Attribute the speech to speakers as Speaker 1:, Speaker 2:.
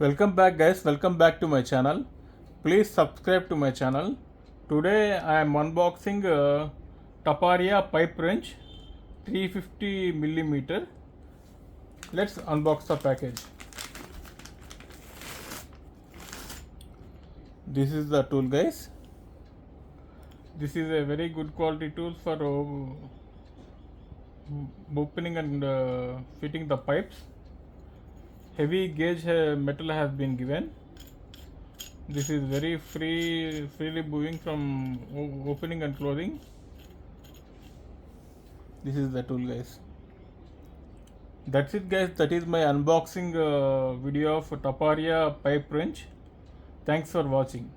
Speaker 1: Welcome back guys, welcome back to my channel. Please subscribe to my channel. Today I am unboxing Taparia pipe wrench 350 millimeter. Let's unbox the package. This is the tool guys. This is a very good quality tool for opening and fitting the pipes. Heavy gauge metal has been given. This is very freely moving from opening and closing. This is the tool guys. That's it guys, that is my unboxing video of Taparia pipe wrench. Thanks for watching.